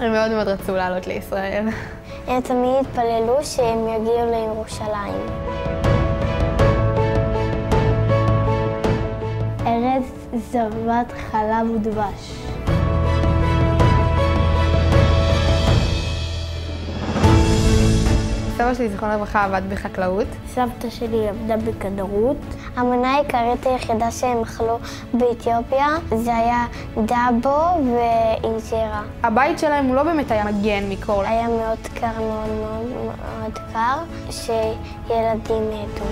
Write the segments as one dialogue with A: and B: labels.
A: הם מאוד מאוד רצו לעלות לישראל.
B: הם תמיד התפללו שהם יגיעו לירושלים. ארץ זבת חלב ודבש.
A: סבא שלי, זיכרונו לברכה, עבד בחקלאות.
B: סבתא שלי עבדה בכדרות. המנה העיקרית היחידה שהם אכלו באתיופיה זה היה דאבו ואינג'רה.
A: הבית שלהם הוא לא באמת היה מגן מכל.
B: היה מאוד קר, מאוד קר, שילדים מתו.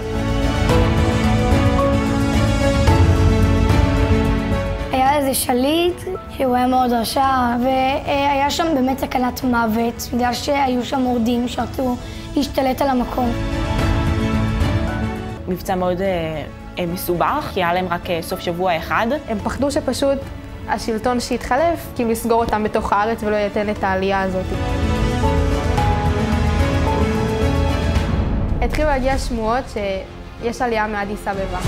C: היה איזה שליט שהוא היה מאוד רשע, והיה שם באמת סכנת מוות, בגלל שהיו שם מורדים שרצו להשתלט על המקום.
D: מבצע מאוד מסובך, כי היה להם רק סוף שבוע אחד.
A: הם פחדו שפשוט השלטון שיתחלף, כאילו לסגור אותם בתוך הארץ ולא ייתן את העלייה הזאת. התחילו להגיע שמועות שיש עלייה מאדיס אבבה.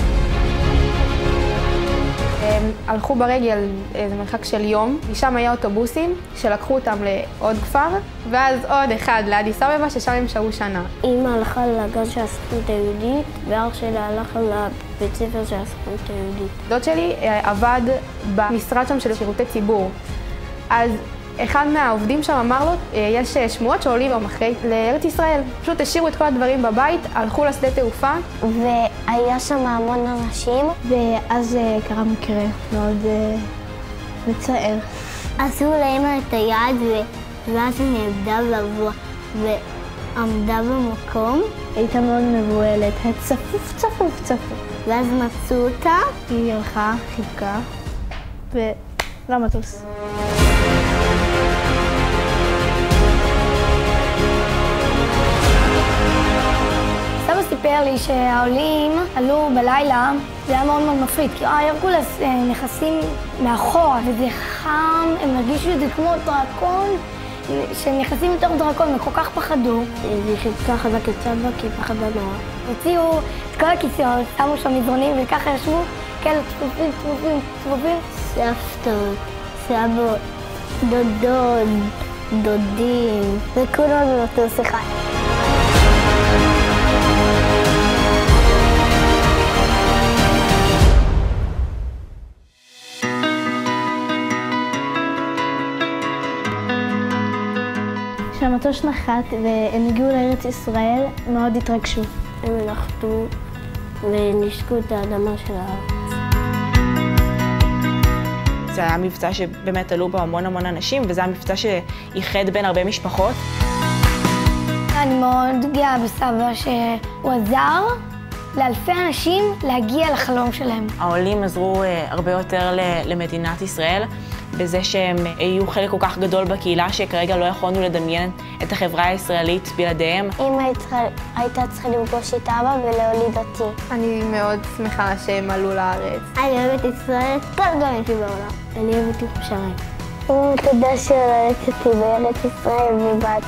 A: הם הלכו ברגל איזה מרחק של יום, משם היה אוטובוסים שלקחו אותם לעוד כפר, ואז עוד אחד לאדיס אבבה ששם הם שהו שנה.
B: אמא הלכה לגן של הסוכנות היהודית, ואח שלה הלך לבית ספר של הסוכנות היהודית.
A: דוד שלי עבד במשרד שם של שירותי ציבור. אז אחד מהעובדים שם אמר לו, יש שמועות שעולים אחרי לארץ ישראל. פשוט השאירו את כל הדברים בבית, הלכו לשדה תעופה.
B: והיה שם המון אנשים, ואז קרה מקרה מאוד מצער. עשו לאמא את היד, ואז היא נעבדה ועמדה במקום. הייתה מאוד מבוהלת, צפוף, צפוף, צפוף. ואז מצאו אותה. היא הלכה, חיבקה, ולמטוס.
C: סבא סיפר לי שהעולים עלו בלילה, זה היה מאוד מאוד מפחיד, כי ההרקולס נכנסים מאחורה וזה חם, הם הרגישו את זה כמו דרקון, שהם נכנסים לתוך דרקון וכל כך פחדו.
B: היא חיבקה חזק את סבא כי היא פחדה נורא.
C: הוציאו את כל הכיסאות, שמו שם מזרונים וככה ישבו כאלה צפופים, צפופים, צפופים.
B: סבתות, סבות, דודות, דודים, וכולם במטוס אחד. כשהמטוס נחת והם הגיעו לארץ ישראל, מאוד התרגשו. הם נחתו ונישקו את האדמה של הארץ.
D: זה היה מבצע שבאמת עלו בו המון אנשים, וזה היה מבצע שאיחד בין הרבה משפחות.
C: אני מאוד גאה בסבא שהוא עזר לאלפי אנשים להגיע לחלום שלהם.
D: העולים עזרו הרבה יותר למדינת ישראל, בזה שהם היו חלק כל כך גדול בקהילה שכרגע לא יכולנו לדמיין את החברה הישראלית בלעדיהם.
B: אמא הייתה צריכה לפגוש את אבא ולהוליד אותי.
A: אני מאוד שמחה שהם עלו לארץ.
B: אני אוהבת ישראל, כל גמי בעולם. אני אוהבת ירושלים. תודה שראית אותי בארץ ישראל ובאת.